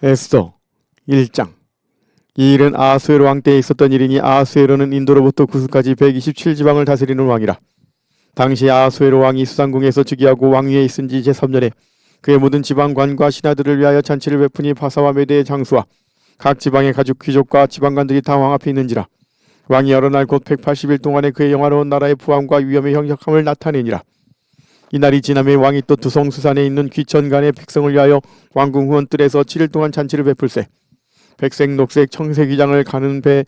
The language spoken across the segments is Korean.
에스더 1장. 이 일은 아하수에로 왕 때에 있었던 일이니 아하수에로는 인도로부터 구스까지 127지방을 다스리는 왕이라. 당시 아하수에로 왕이 수상궁에서 즉위하고 왕위에 있은 지 제3년에 그의 모든 지방관과 신하들을 위하여 잔치를 베푸니 바사와 메대의 장수와 각 지방의 가죽 귀족과 지방관들이 다 왕 앞에 있는지라. 왕이 여러 날 곧 180일 동안에 그의 영화로운 나라의 부함과 위엄의 형력함을 나타내니라. 이날이 지남에 왕이 또 두성수산에 있는 귀천간의 백성을 위하여 왕궁 후원뜰에서 7일 동안 잔치를 베풀세. 백색, 녹색, 청색 위장을 가는 배,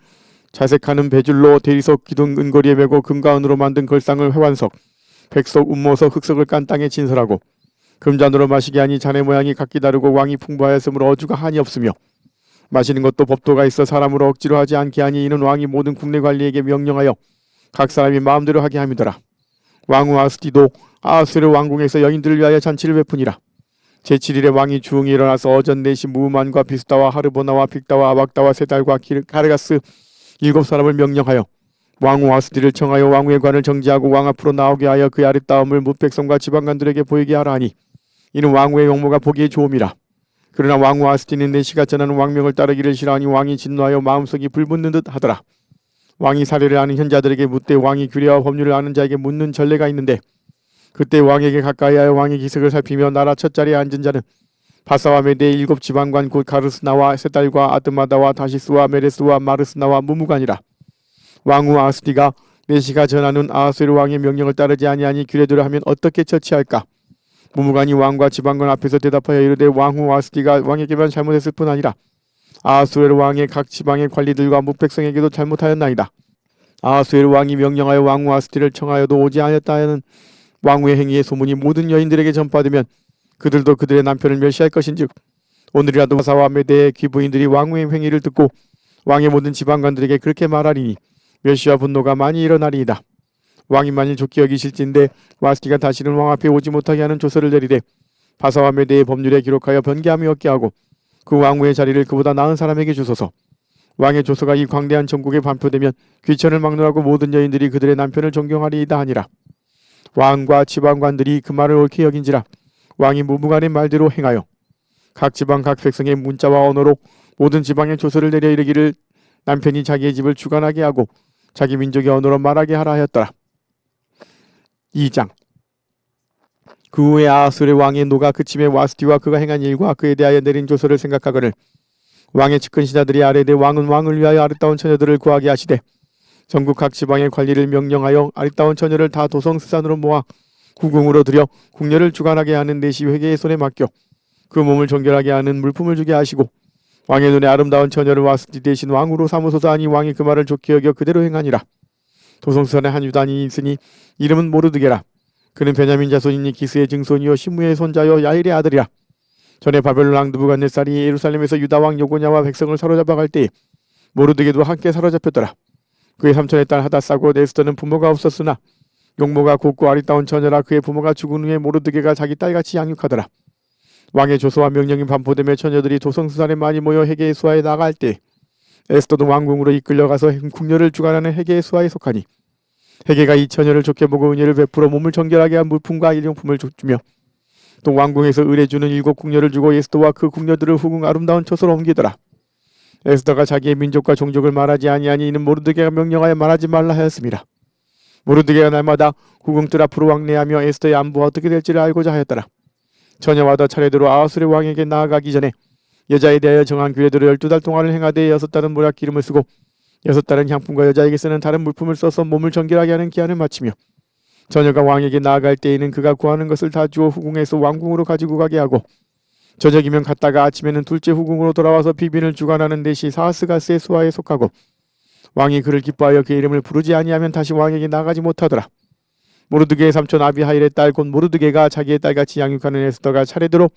자색하는 배줄로 대리석 기둥 은거리에 메고 금과 은으로 만든 걸상을 회관석, 백석, 운모석, 흑석을 깐 땅에 진설하고 금잔으로 마시게 하니 잔의 모양이 각기 다르고 왕이 풍부하였으므로 어주가 한이 없으며 마시는 것도 법도가 있어 사람으로 억지로 하지 않게 하니 이는 왕이 모든 국내 관리에게 명령하여 각 사람이 마음대로 하게 함이더라. 왕후 아스티도 아하수에로 왕궁에서 여인들을 위하여 잔치를 베푸니라. 제7일에 왕이 주웅이 일어나서 어전 내시 무만과 비스다와 하르보나와 빅다와 아박다와 세달과 가르가스 7사람을 명령하여 왕후 아스티를 청하여 왕후의 관을 정지하고 왕 앞으로 나오게 하여 그의 아름다움을 뭇백성과 지방관들에게 보이게 하라 하니 이는 왕후의 용모가 보기에 좋음이라. 그러나 왕후 아스티는 내시가 전하는 왕명을 따르기를 싫어하니 왕이 진노하여 마음속이 불붙는 듯 하더라. 왕이 사례를 아는 현자들에게 묻되 왕이 규례와 법률을 아는 자에게 묻는 전례가 있는데 그때 왕에게 가까이하여 왕의 기색을 살피며 나라 첫 자리에 앉은 자는 바사와 메대의 7지방관 곧 가르스나와 세달과 아드마다와 다시스와 메레스와 마르스나와 무무관이라. 왕후 아스티가 내시가 전하는 아하수에로 왕의 명령을 따르지 아니하니 규례대로 하면 어떻게 처치할까? 무무관이 왕과 지방관 앞에서 대답하여 이르되 왕후 아스티가 왕에게만 잘못했을 뿐 아니라 아하수에로 왕의 각 지방의 관리들과 뭇백성에게도 잘못하였나이다. 아하수에로 왕이 명령하여 왕후 아스티를 청하여도 오지 않았다 하는 왕후의 행위의 소문이 모든 여인들에게 전파되면 그들도 그들의 남편을 멸시할 것인즉 오늘이라도 바사와 메대의 귀부인들이 왕후의 행위를 듣고 왕의 모든 지방관들에게 그렇게 말하리니 멸시와 분노가 많이 일어나리이다. 왕이 만일 좋게 여기실진데 와스티가 다시는 왕 앞에 오지 못하게 하는 조서를 내리되 바사와 메대의 법률에 기록하여 변개함이 없게 하고 그 왕후의 자리를 그보다 나은 사람에게 주소서. 왕의 조서가 이 광대한 전국에 반포되면 귀천을 막론하고 모든 여인들이 그들의 남편을 존경하리이다 하니라. 왕과 지방관들이 그 말을 옳게 여긴지라 왕이 무무관의 말대로 행하여 각 지방 각 백성의 문자와 언어로 모든 지방에 조서를 내려 이르기를 남편이 자기의 집을 주관하게 하고 자기 민족의 언어로 말하게 하라 하였더라. 2장. 그 후에 아하수의 왕의 노가 그침에 와스티와 그가 행한 일과 그에 대하여 내린 조서를 생각하거늘 왕의 측근 신하들이 아뢰되 왕은 왕을 위하여 아름다운 처녀들을 구하게 하시되 전국 각 지방의 관리를 명령하여 아리따운 처녀를 다 도성수산으로 모아 국궁으로 들여 궁녀를 주관하게 하는 내시 회계의 손에 맡겨 그 몸을 정결하게 하는 물품을 주게 하시고 왕의 눈에 아름다운 처녀를 와스티 대신 왕으로 삼으소서 하니 왕이 그 말을 좋게 여겨 그대로 행하니라. 도성수산에 한 유단이 있으니 이름은 모르드게라. 그는 베냐민 자손이니 기스의 증손이요 시므의 손자요 야일의 아들이라. 전에 바벨론 왕 느부갓네살이 예루살렘에서 유다 왕 요고냐와 백성을 사로잡아갈 때에 모르드게도 함께 사로잡혔더라. 그의 삼촌의 딸 하다사고 에스더는 부모가 없었으나 용모가 곱고 아리따운 처녀라. 그의 부모가 죽은 후에 모르드게가 자기 딸같이 양육하더라. 왕의 조서와 명령이 반포되며 처녀들이 도성수산에 많이 모여 헤게의 수하에 나갈 때 에스더도 왕궁으로 이끌려가서 궁녀를 주관하는 헤게의 수하에 속하니 헤게가 이 처녀를 좋게 보고 은혜를 베풀어 몸을 정결하게 한 물품과 일용품을 주며 또 왕궁에서 의뢰주는 7 궁녀를 주고 에스더와 그 궁녀들을 후궁 아름다운 처소로 옮기더라. 에스더가 자기의 민족과 종족을 말하지 아니하니 이는 모르드게가 명령하여 말하지 말라 하였습니다. 모르드게가 날마다 후궁뜰 앞으로 왕래하며 에스더의 안부가 어떻게 될지를 알고자 하였더라. 처녀마다 차례대로 아하수의 왕에게 나아가기 전에 여자에 대하여 정한 규례대로 12달 동안을 행하되 6달은 모략 기름을 쓰고 6달은 향품과 여자에게 쓰는 다른 물품을 써서 몸을 정결하게 하는 기한을 마치며 처녀가 왕에게 나아갈 때에는 그가 구하는 것을 다 주어 후궁에서 왕궁으로 가지고 가게 하고 저녁이면 갔다가 아침에는 둘째 후궁으로 돌아와서 비빈을 주관하는 내시 사하스가스의 수하에 속하고 왕이 그를 기뻐하여 그의 이름을 부르지 아니하면 다시 왕에게 나가지 못하더라. 모르드게의 삼촌 아비하일의 딸 곧 모르드게가 자기의 딸같이 양육하는 에스더가 차례대로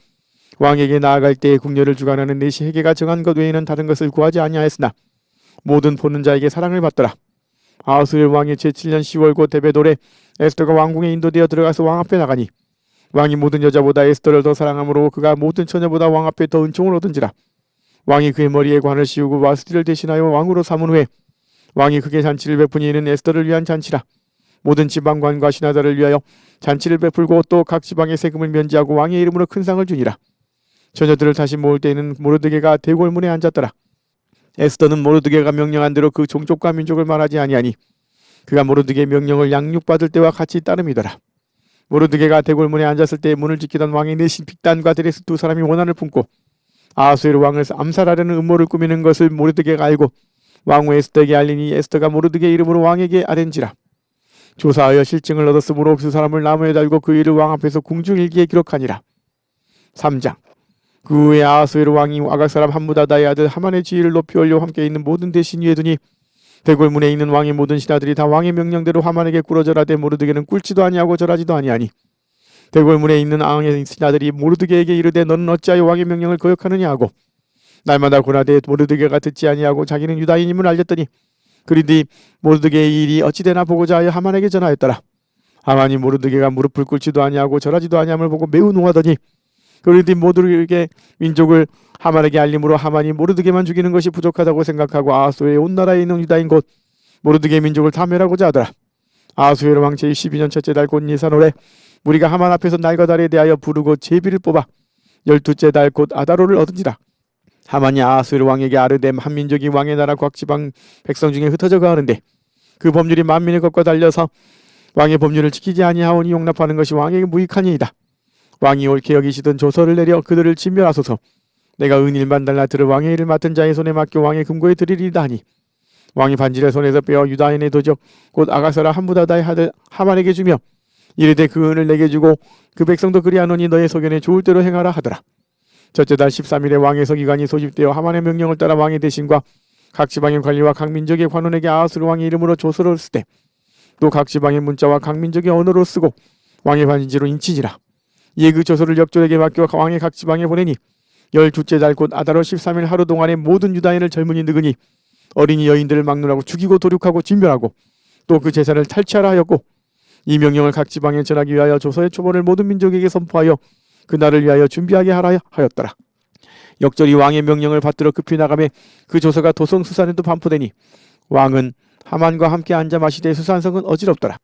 왕에게 나아갈 때에 궁녀를 주관하는 내시 헤게가 정한 것 외에는 다른 것을 구하지 아니하였으나 모든 보는 자에게 사랑을 받더라. 아하수엘 왕의 제7년 10월 곧 데베돌에 에스더가 왕궁에 인도되어 들어가서 왕 앞에 나가니 왕이 모든 여자보다 에스더를 더 사랑함으로 그가 모든 처녀보다 왕 앞에 더 은총을 얻은지라. 왕이 그의 머리에 관을 씌우고 와스티를 대신하여 왕으로 삼은 후에 왕이 크게 잔치를 베푸니 이는 에스더를 위한 잔치라. 모든 지방관과 신하들을 위하여 잔치를 베풀고 또 각 지방의 세금을 면제하고 왕의 이름으로 큰 상을 주니라. 처녀들을 다시 모을 때에는 모르드게가 대궐문에 앉았더라. 에스더는 모르드게가 명령한 대로 그 종족과 민족을 말하지 아니하니 그가 모르드게의 명령을 양육받을 때와 같이 따름이더라. 모르드게가 대궐문에 앉았을 때 문을 지키던 왕의 내신 빅단과 드레스 두 사람이 원한을 품고 아하수에로 왕을 암살하려는 음모를 꾸미는 것을 모르드게가 알고 왕후 에스더에게 알리니 에스더가 모르드게 이름으로 왕에게 아뢰니라. 조사하여 실증을 얻었으므로 그 사람을 나무에 달고 그 일을 왕 앞에서 궁중일기에 기록하니라. 3장. 그 후에 아하수에로 왕이 아각 사람 함무다다의 아들 하만의 지위를 높이 올려 함께 있는 모든 대신 위에 두니 대궐문에 있는 왕의 모든 신하들이 다 왕의 명령대로 하만에게 꿇어 절하되 모르드게는 꿇지도 아니하고 절하지도 아니하니 대궐문에 있는 왕의 신하들이 모르드게에게 이르되 너는 어찌하여 왕의 명령을 거역하느냐 하고 날마다 고나되 모르드게가 듣지 아니하고 자기는 유다인임을 알렸더니 그리디 모르드게의 일이 어찌되나 보고자 하여 하만에게 전하였더라. 하만이 모르드게가 무릎을 꿇지도 아니하고 절하지도 아니함을 보고 매우 농하더니 그리디 모르드게 민족을 하만에게 알림으로 하만이 모르드게만 죽이는 것이 부족하다고 생각하고 아하수에 온 나라에 있는 유다인 곧 모르드게 민족을 다 멸하고자 하더라. 아하수에로 왕 제12년 첫째 달 곧 니산월에 무리가 하만 앞에서 날과 달에 대하여 부르고 제비를 뽑아 12째 달 곧 아다로를 얻은지라. 하만이 아하수에로 왕에게 아르뎀 한 민족이 왕의 나라 각 지방 백성 중에 흩어져 가는데 그 법률이 만민의 것과 달려서 왕의 법률을 지키지 아니하오니 용납하는 것이 왕에게 무익하니이다. 왕이 옳게 여기시던 조서를 내려 그들을 진멸하소서. 내가 은일만 달라 들을 왕의 일을 맡은 자의 손에 맡겨 왕의 금고에 드리리다 하니 왕이 반지를 손에서 빼어 유다인의 도적 곧 아가사라 함무다다의 아들 하만에게 주며 이르되 그 은을 내게 주고 그 백성도 그리하노니 너의 소견에 좋을 대로 행하라 하더라. 첫째 달 13일에 왕의 서기관이 소집되어 하만의 명령을 따라 왕의 대신과 각 지방의 관리와 각 민족의 관원에게 아하수르 왕의 이름으로 조서를 쓰되 또 각 지방의 문자와 각 민족의 언어로 쓰고 왕의 반지로 인치지라. 이에 그 조서를 역졸에게 맡겨 왕의 각 지방에 보내니 12째 달 곧 아다로 13일 하루 동안에 모든 유다인을 젊은이 늙은이 어린이 여인들을 막론하고 죽이고 도륙하고 진멸하고 또 그 제사를 탈취하라 하였고 이 명령을 각 지방에 전하기 위하여 조서의 초본을 모든 민족에게 선포하여 그날을 위하여 준비하게 하라 하였더라. 역절이 왕의 명령을 받들어 급히 나가매 그 조서가 도성 수산에도 반포되니 왕은 하만과 함께 앉아 마시되 수산성은 어지럽더라.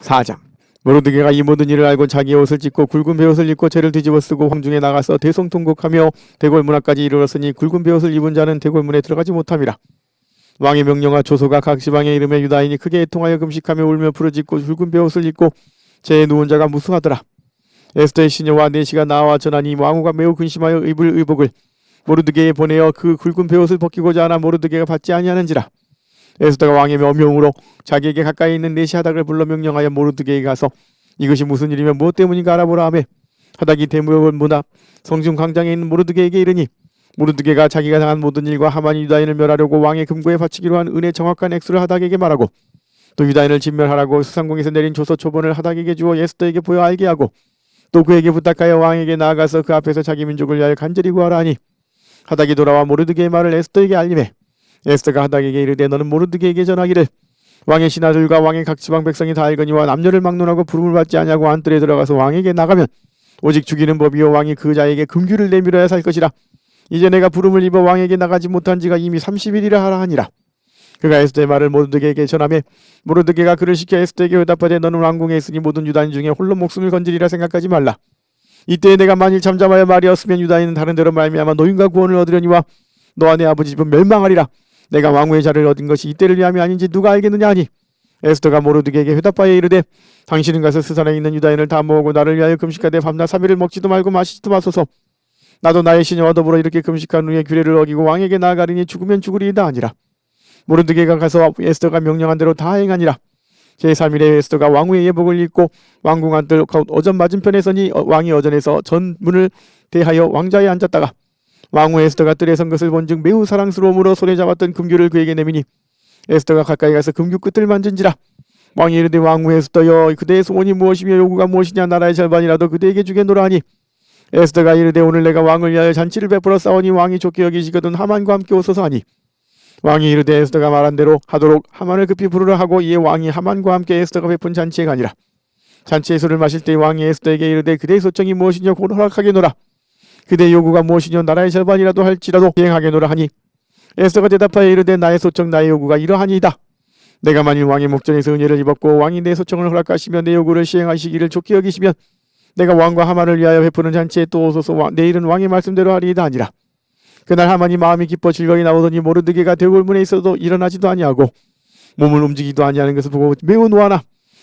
4장. 모르드게가 이 모든 일을 알고 자기의 옷을 찢고 굵은 베옷을 입고 죄를 뒤집어 쓰고 황중에 나가서 대성통곡하며 대궐문 앞까지 이르렀으니 굵은 베옷을 입은 자는 대궐문에 들어가지 못함이라. 왕의 명령과 조서가 각 지방에 이름에 유다인이 크게 애통하여 금식하며 울며 부르짖고 굵은 베옷을 입고 재에 누운 자가 무수하더라. 에스더의 시녀와 내시가 나와 전하니 왕후가 매우 근심하여 입을 의복을 모르드게에 보내어 그 굵은 베옷을 벗기고자 하나 모르드게가 받지 아니하는지라. 에스더가 왕의 명령으로 자기에게 가까이 있는 내시 하닥을 불러 명령하여 모르드게에 가서 이것이 무슨 일이며 무엇 때문인가 알아보라 하며 하닥이 대무역을 문 앞 성중 광장에 있는 모르드게에게 이르니 모르드게가 자기가 당한 모든 일과 하만이 유다인을 멸하려고 왕의 금고에 바치기로 한 은의 정확한 액수를 하닥에게 말하고 또 유다인을 진멸하라고 수상궁에서 내린 조서 초본을 하닥에게 주어 에스더에게 보여 알게 하고 또 그에게 부탁하여 왕에게 나아가서 그 앞에서 자기 민족을 위하여 간절히 구하라 하니 하닥이 돌아와 모르드게의 말을 에스더에게 알림해 에스더가 하닥에게 이르되 너는 모르드게에게 전하기를 왕의 신하들과 왕의 각 지방 백성이 다 알거니와 남녀를 막론하고 부름을 받지 아니하고 안뜰에 들어가서 왕에게 나가면 오직 죽이는 법이요 왕이 그 자에게 금규를 내밀어야 살 것이라. 이제 내가 부름을 입어 왕에게 나가지 못한 지가 이미 30일이라 하라 하니라. 그가 에스더의 말을 모르드게에게 전하며 모르드게가 그를 시켜 에스더에게 회답하되 너는 왕궁에 있으니 모든 유다인 중에 홀로 목숨을 건지리라 생각하지 말라. 이때에 내가 만일 잠잠하여 말이었으면 유다인은 다른 데로 말미암아 노임과 구원을 얻으려니와 너와 내 아버지 집은 멸망하리라. 내가 왕후의 자를 얻은 것이 이때를 위함이 아닌지 누가 알겠느냐 하니 에스더가 모르드게에게 회답하여 이르되 당신은 가서 스산에 있는 유다인을 다 모으고 나를 위하여 금식하되 밤낮 3일을 먹지도 말고 마시지도 마소서. 나도 나의 시녀와 더불어 이렇게 금식한 후에 규례를 어기고 왕에게 나아가리니 죽으면 죽으리이다 하니라. 모르드게가 가서 에스더가 명령한 대로 다 행하니라. 제3일에 에스더가 왕후의 예복을 입고 왕궁 안뜰 어전 맞은편에 서니 왕이 어전에서 전문을 대하여 왕자에 앉았다가 왕후 에스더가 뜰에 선 것을 본즉 매우 사랑스러움으로 손에 잡았던 금규를 그에게 내미니 에스더가 가까이 가서 금규 끝을 만진지라. 왕이 이르되 왕후 에스더여 그대의 소원이 무엇이며 요구가 무엇이냐 나라의 절반이라도 그대에게 주겠노라 하니 에스더가 이르되 오늘 내가 왕을 위하여 잔치를 베풀어 싸우니 왕이 좋게 여기시거든 하만과 함께 오소서 하니 왕이 이르되 에스더가 말한 대로 하도록 하만을 급히 부르라 하고 이에 왕이 하만과 함께 에스더가 베푼 잔치에 가니라. 잔치의 술을 마실 때 왕이 에스더에게 이르되 그대의 소청이 무엇이냐 곧 허락하게노라. 그대의 요구가 무엇이냐 나라의 절반이라도 할지라도 시행하게노라 하니 에스더가 대답하여 이르되 나의 소청 나의 요구가 이러하니이다. 내가 만일 왕의 목전에서 은혜를 입었고 왕이 내 소청을 허락하시며 내 요구를 시행하시기를 좋게 여기시면 내가 왕과 하만을 위하여 베푸는 잔치에 또 오소서. 내일은 왕의 말씀대로 하리이다 하니라. 그날 하만이 마음이 기뻐 즐거이 나오더니 모르드게가 대궐문에 있어도 일어나지도 아니하고 몸을 움직이지도 아니하는 것을 보고 매우 노하나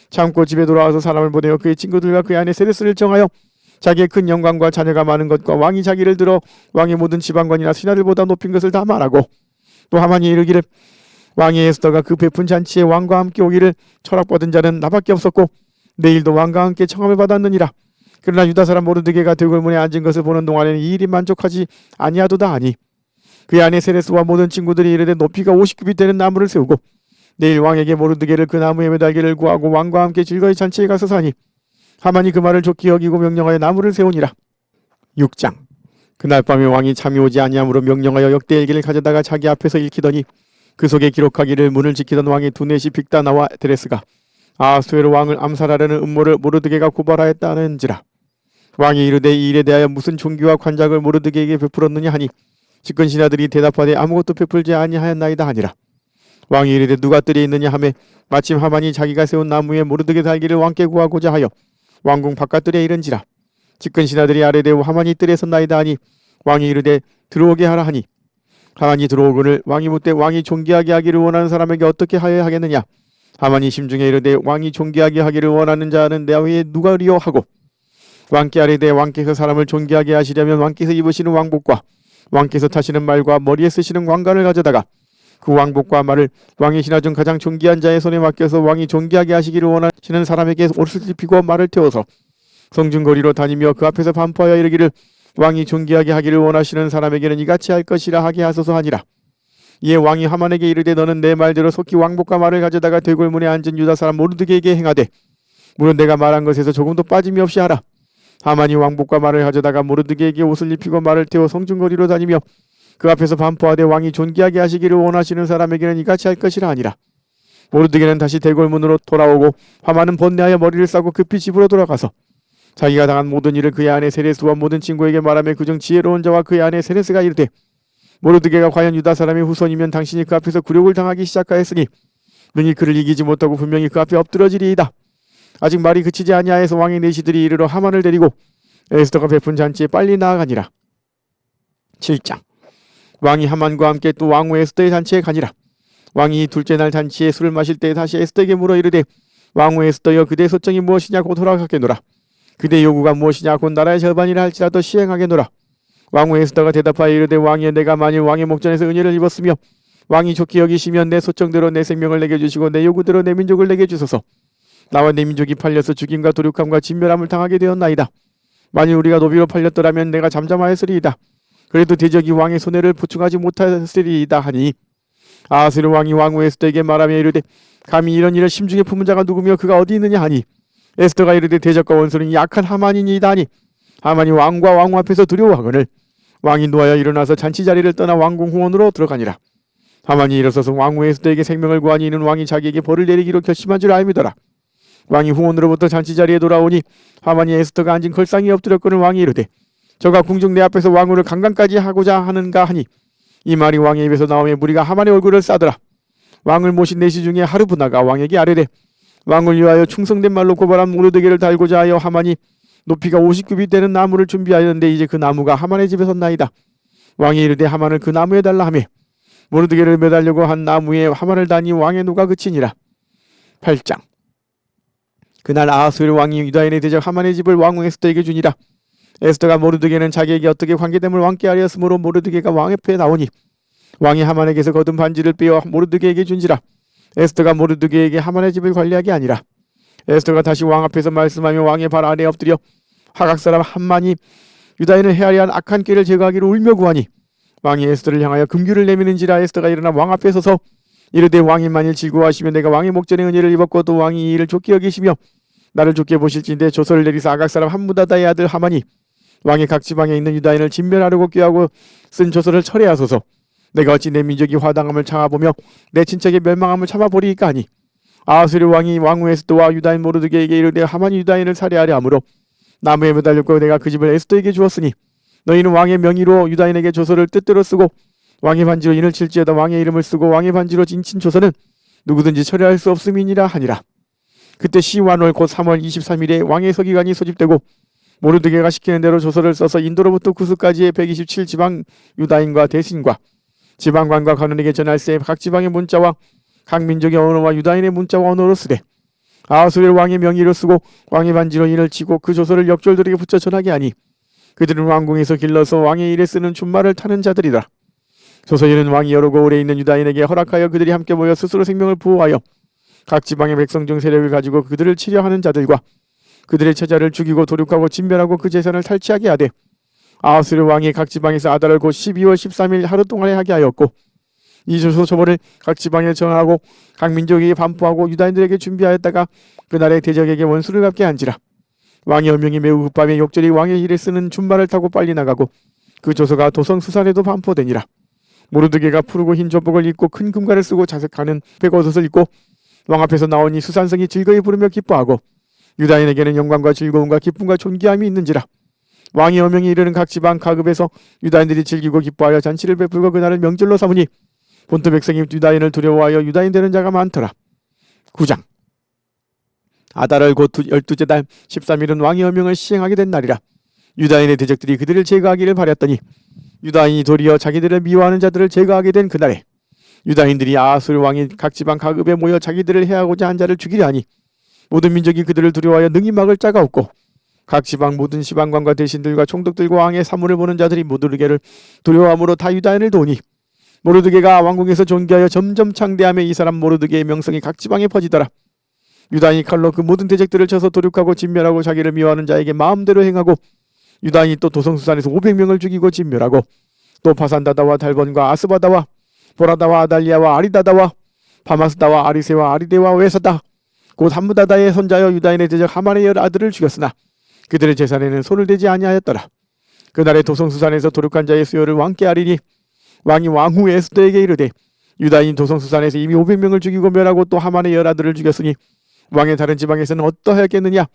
참고 집에 돌아와서 사람을 보내어 그의 친구들과 그의 아내 세레스를 정하여 자기의 큰 영광과 자녀가 많은 것과 왕이 자기를 들어 왕의 모든 지방관이나 신하들보다 높인 것을 다 말하고, 또 하만이 이르기를 왕이 에스더가 그 베푼 잔치에 왕과 함께 오기를 철학받은 자는 나밖에 없었고 내일도 왕과 함께 청함을 받았느니라. 그러나 유다 사람 모르드게가 대궐문에 앉은 것을 보는 동안에는 이 일이 만족하지 아니하도다 하니 그의 아내 세레스와 모든 친구들이 이르되 높이가 50규빗 되는 나무를 세우고 내일 왕에게 모르드게를 그 나무에 매달기를 구하고 왕과 함께 즐거이 잔치에 가서 사니 하만이 그 말을 좋게 여기고 명령하여 나무를 세우니라. 6장. 그날 밤에 왕이 잠이 오지 아니하므로 명령하여 역대일기를 가져다가 자기 앞에서 읽히더니 그 속에 기록하기를 문을 지키던 왕의 두넷이 빅다나와 데레스가 아하수에로 왕을 암살하려는 음모를 모르드게가 고발하였다는지라. 왕이 이르되 이 일에 대하여 무슨 종기와 관작을 모르드게에게 베풀었느냐 하니 집근 신하들이 대답하되 아무것도 베풀지 아니하였나이다 하니라. 왕이 이르되 누가 뜰에 있느냐 하매 마침 하만이 자기가 세운 나무에 모르드게 달기를 왕께 구하고자 하여 왕궁 바깥뜰에 이른지라. 집근 신하들이 아뢰되 하만이 뜰에 섰나이다 하니 왕이 이르되 들어오게 하라 하니 하만이 들어오거늘 왕이 묻되 왕이 존귀하게 하기를 원하는 사람에게 어떻게 하여야 하겠느냐. 하만이 심중에 이르되 왕이 존귀하게 하기를 원하는 자는 내 외에 누가리요 하고 왕께 아뢰되 왕께서 사람을 존귀하게 하시려면 왕께서 입으시는 왕복과 왕께서 타시는 말과 머리에 쓰시는 왕관을 가져다가 그 왕복과 말을 왕의 신하 중 가장 존귀한 자의 손에 맡겨서 왕이 존귀하게 하시기를 원하시는 사람에게 옷을 입히고 말을 태워서 성중거리로 다니며 그 앞에서 반포하여 이르기를 왕이 존귀하게 하기를 원하시는 사람에게는 이같이 할 것이라 하게 하소서 하니라. 이에 왕이 하만에게 이르되 너는 내 말대로 속히 왕복과 말을 가져다가 대궐문에 앉은 유다 사람 모르드게에게 행하되 물론 내가 말한 것에서 조금도 빠짐이 없이 하라. 하만이 왕복과 말을 가져다가 모르드게에게 옷을 입히고 말을 태워 성중거리로 다니며 그 앞에서 반포하되 왕이 존귀하게 하시기를 원하시는 사람에게는 이같이 할 것이라 하니라. 모르드게는 다시 대궐문으로 돌아오고 하만은 번뇌하여 머리를 싸고 급히 집으로 돌아가서 자기가 당한 모든 일을 그의 아내 세레스와 모든 친구에게 말하며 그중 지혜로운 자와 그의 아내 세레스가 이르되 모르드게가 과연 유다 사람의 후손이면 당신이 그 앞에서 굴욕을 당하기 시작하였으니 능히 그를 이기지 못하고 분명히 그 앞에 엎드러지리이다. 아직 말이 그치지 아니하여서 왕의 내시들이 이르러 하만을 데리고 에스더가 베푼 잔치에 빨리 나아가니라. 7장. 왕이 하만과 함께 또 왕후 에스더의 잔치에 가니라. 왕이 둘째 날 잔치에 술을 마실 때 다시 에스더에게 물어 이르되 왕후 에스더여 그대의 소정이 무엇이냐 곧 허락하게노라. 그대의 요구가 무엇이냐 곧 나라의 절반이라 할지라도 시행하게노라. 왕후 에스더가 대답하여 이르되 왕이여 내가 만일 왕의 목전에서 은혜를 입었으며 왕이 좋게 여기시면 내 소정대로 내 생명을 내게 주시고 내 요구대로 내 민족을 내게 주소서. 나와 내 민족이 팔려서 죽임과 도륙함과 진멸함을 당하게 되었나이다. 만일 우리가 노비로 팔렸더라면 내가 잠잠하였으리이다. 그래도 대적이 왕의 손해를 보충하지 못하였으리이다 하니 아하스르 왕이 왕후 에스더에게 말하며 이르되 감히 이런 일을 심중에 품은 자가 누구며 그가 어디 있느냐 하니 에스더가 이르되 대적과 원수는 약한 하만이니이다 하니 하만이 왕과 왕후 앞에서 두려워하거늘 왕이 노하여 일어나서 잔치 자리를 떠나 왕궁 후원으로 들어가니라. 하만이 일어서서 왕후 에스더에게 생명을 구하니 이는 왕이 자기에게 벌을 내리기로 결심한 줄 알미더라. 왕이 후원으로부터 잔치 자리에 돌아오니 하만이 에스더가 앉은 걸상에 엎드렸거늘 왕이 이르되 저가 궁중 내 앞에서 왕후를 강간까지 하고자 하는가 하니 이 말이 왕의 입에서 나오며 무리가 하만의 얼굴을 싸더라. 왕을 모신 내시 중에 하르브나가 왕에게 아뢰되 왕을 위하여 충성된 말로 고발한 모르드게를 달고자 하여 하만이 높이가 50규빗 되는 나무를 준비하였는데 이제 그 나무가 하만의 집에 섰나이다. 왕이 이르되 하만을 그 나무에 달라 하며 모르드게를 매달려고 한 나무에 하만을 다니 왕의 누가 그치니라. 8장. 그날 아하수엘 왕이 유다인의 대적 하만의 집을 왕후 에스더에게 주니라. 에스더가 모르드게는 자기에게 어떻게 관계됨을 왕께 아뢰었으므로 모르드게가 왕 앞에 나오니 왕이 하만에게서 거둔 반지를 빼어 모르드게에게 준지라. 에스더가 모르드게에게 하만의 집을 관리하게 아니라. 에스더가 다시 왕 앞에서 말씀하며 왕의 발 아래에 엎드려 하각 사람 함만이 유다인을 헤아려 한 악한 꾀를 제거하기를 울며 구하니 왕이 에스더를 향하여 금규를 내미는지라. 에스더가 일어나 왕 앞에 서서 이르되 왕이 만일 즐거워하시면 내가 왕의 목전에 은혜를 입었고 또 왕이 이 일을 좋게 여기시며 나를 좋게 보실진대 조서를 내리사 아각 사람 함무다다의 아들 하만이 왕의 각 지방에 있는 유다인을 진멸하려고 꾀하고 쓴 조서를 철회하소서. 내가 어찌 내 민족이 화당함을 참아보며 내 친척의 멸망함을 참아보리이까 하니 아하수르 왕이 왕후 에스더와 유다인 모르드게에게 이르되 하만이 유다인을 살해하려 하므로 나무에 매달렸고 내가 그 집을 에스더에게 주었으니 너희는 왕의 명의로 유다인에게 조서를 뜻대로 쓰고 왕의 반지로 인을 칠지어다 왕의 이름을 쓰고 왕의 반지로 인친 조서는 누구든지 철회할 수 없음이니라 하니라. 그때 시완월 곧 3월 23일에 왕의 서기관이 소집되고 모르드게가 시키는 대로 조서를 써서 인도로부터 구스까지의 127지방 유다인과 대신과 지방관과 관원에게 전할세. 각 지방의 문자와 각 민족의 언어와 유다인의 문자와 언어로 쓰되 아하수엘 왕의 명의로 쓰고 왕의 반지로 인을 치고 그 조서를 역졸들에게 붙여 전하게 하니 그들은 왕궁에서 길러서 왕의 일에 쓰는 준말을 타는 자들이다. 조서에는 왕이 여러 고을에 있는 유다인에게 허락하여 그들이 함께 모여 스스로 생명을 보호하여 각 지방의 백성 중 세력을 가지고 그들을 치려하는 자들과 그들의 처자를 죽이고 도륙하고 진멸하고 그 재산을 탈취하게 하되 아하수엘 왕이 각 지방에서 아달을 곧 12월 13일 하루 동안에 하게 하였고 이 조서 초본을 각 지방에 전하고 각 민족에게 반포하고 유다인들에게 준비하였다가 그날의 대적에게 원수를 갚게 한지라. 왕의 어명이 매우 급함에 역절이 왕의 일에 쓰는 준말을 타고 빨리 나가고 그 조서가 도성수산에도 반포되니라. 모르드게가 푸르고 흰 조복을 입고 큰 금관을 쓰고 자색하는 백옷을 입고 왕 앞에서 나오니 수산성이 즐거이 부르며 기뻐하고 유다인에게는 영광과 즐거움과 기쁨과 존귀함이 있는지라. 왕의 어명이 이르는 각 지방 가급에서 유다인들이 즐기고 기뻐하여 잔치를 베풀고 그날을 명절로 삼으니 본토 백성이 유다인을 두려워하여 유다인 되는 자가 많더라. 9장. 아달을 곧 12째 달 13일은 왕의 어명을 시행하게 된 날이라. 유다인의 대적들이 그들을 제거하기를 바랐더니 유다인이 도리어 자기들을 미워하는 자들을 제거하게 된 그날에 유다인들이 아하수엘 왕이 각 지방 가급에 모여 자기들을 해하고자 한 자를 죽이려 하니 모든 민족이 그들을 두려워하여 능히 막을 자가 없고 각 지방 모든 시방관과 대신들과 총독들과 왕의 사물을 보는 자들이 모르드게를 두려워함으로 다 유다인을 도우니 모르드게가 왕궁에서 존귀하여 점점 창대하며 이 사람 모르드게의 명성이 각 지방에 퍼지더라. 유다인이 칼로 그 모든 대적들을 쳐서 도륙하고 진멸하고 자기를 미워하는 자에게 마음대로 행하고 유다인이 또 도성수산에서 500명을 죽이고 진멸하고 또 파산다다와 달본과 아스바다와 보라다와 아달리아와 아리다다와 바마스다와 아리세와 아리데와 웨사다 곧 함무다다의 손자여 유다인의 대적 하만의 열 아들을 죽였으나 그들의 재산에는 손을 대지 아니하였더라. 그날에 도성수산에서 도륙한 자의 수요를 왕께 아리니 왕이 왕후 에스더에게 이르되 유다인 도성수산에서 이미 500명을 죽이고 멸하고 또 하만의 열 아들을 죽였으니 왕의 다른 지방에서는 어떠하였겠느냐.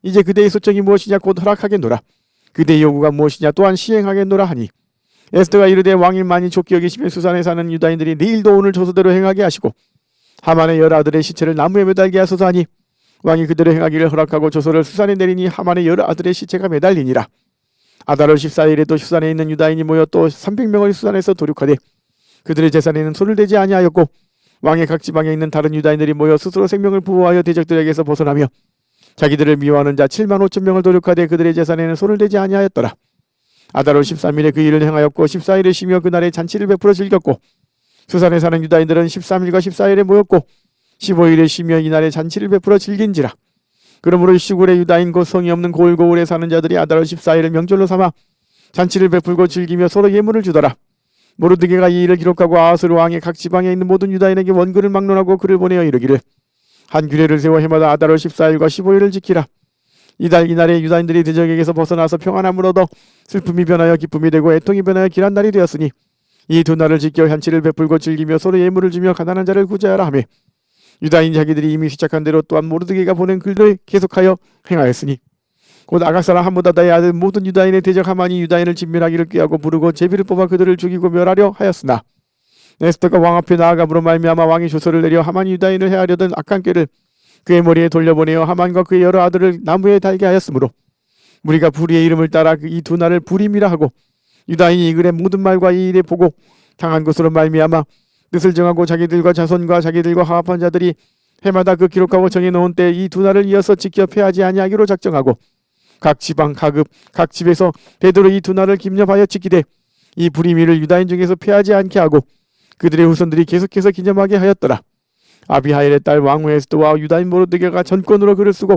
이제 그대의 소청이 무엇이냐 곧 허락하겠노라. 그대의 요구가 무엇이냐 또한 시행하겠노라 하니 에스더가 이르되 왕이 많이 좋게 여기시면 수산에 사는 유다인들이 내일도 오늘 조서대로 행하게 하시고 하만의 열 아들의 시체를 나무에 매달게 하소서 하니 왕이 그대로 행하기를 허락하고 조서를 수산에 내리니 하만의 열 아들의 시체가 매달리니라. 아달월 14일에도 수산에 있는 유다인이 모여 또 300명을 수산에서 도륙하되 그들의 재산에는 손을 대지 아니하였고 왕의 각 지방에 있는 다른 유다인들이 모여 스스로 생명을 보호하여 대적들에게서 벗어나며 자기들을 미워하는 자 7만 5천 명을 도륙하되 그들의 재산에는 손을 대지 아니하였더라. 아달월 13일에 그 일을 행하였고 14일에 쉬며 그날에 잔치를 베풀어 즐겼고 수산에 사는 유다인들은 13일과 14일에 모였고 15일에 쉬며 이날에 잔치를 베풀어 즐긴지라. 그러므로 이 시골의 유다인 곧 성이 없는 고을고을에 사는 자들이 아달월 14일을 명절로 삼아 잔치를 베풀고 즐기며 서로 예물을 주더라. 모르드게가 이 일을 기록하고 아하수엘 왕의 각 지방에 있는 모든 유다인에게 원근을 막론하고 글을 보내어 이르기를 한 규례를 세워 해마다 아달월 14일과 15일을 지키라. 이날에 유다인들이 대적에게서 벗어나서 평안함을 얻어 슬픔이 변하여 기쁨이 되고 애통이 변하여 길한 날이 되었으니 이 두 날을 지켜 잔치를 베풀고 즐기며 서로 예물을 주며 가난한 자를 구제하라 하며 유다인 자기들이 이미 시작한 대로 또한 모르드게가 보낸 글을 계속하여 행하였으니 곧 아각 사람 함무다다의 아들 모든 유다인의 대적 하만이 유다인을 진멸하기를 꾀하고 부르고 제비를 뽑아 그들을 죽이고 멸하려 하였으나 에스더가 왕 앞에 나아감으로 말미암아 왕이 조서를 내려 하만이 유다인을 해하려던 악한 꾀를 그의 머리에 돌려보내어 하만과 그의 여러 아들을 나무에 달게 하였으므로 무리가 불의의 이름을 따라 이 두 날을 불임이라 하고 유다인이 이 글의 모든 말과 이 일에 보고 당한 것으로 말미암아 뜻을 정하고 자기들과 자손과 자기들과 화합한 자들이 해마다 그 기록하고 정해놓은 때 이 두 날을 이어서 지켜 패하지 아니하기로 작정하고 각 지방 가급 각 집에서 대대로 이 두 날을 김념하여 지키되 이 불임일을 유다인 중에서 패하지 않게 하고 그들의 후손들이 계속해서 기념하게 하였더라. 아비하일의 딸 왕후 에스더와 유다인 모르드게가 전권으로 글을 쓰고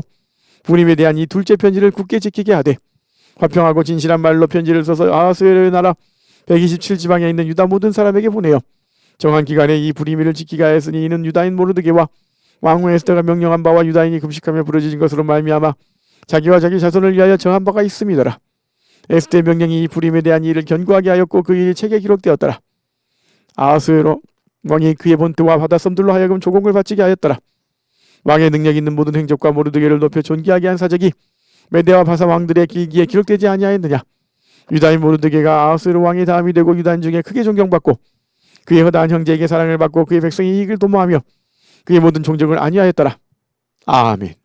불임에 대한 이 둘째 편지를 굳게 지키게 하되 화평하고 진실한 말로 편지를 써서 아하수엘의 나라 127지방에 있는 유다 모든 사람에게 보내어 정한 기간에 이 불임일을 지키게 하였으니 이는 유다인 모르드게와 왕후 에스더가 명령한 바와 유다인이 금식하며 부르짖은 것으로 말미암아 자기와 자기 자손을 위하여 정한 바가 있음이더라. 에스더의 명령이 이 불임에 대한 일을 견고하게 하였고 그 일이 책에 기록되었더라. 아하수엘 왕이 그의 본토와 바다섬들로 하여금 조공을 바치게 하였더라. 왕의 능력 있는 모든 행적과 모르드게를 높여 존귀하게 한 사적이 메대와 바사 왕들의 기기에 기록되지 아니하였느냐. 유다인 모르드게가 아하수엘 왕의 다음이 되고 유다인 중에 크게 존경받고 그의 허다한 형제에게 사랑을 받고 그의 백성이 이익을 도모하며 그의 모든 종족을 안위하였더라. 아멘.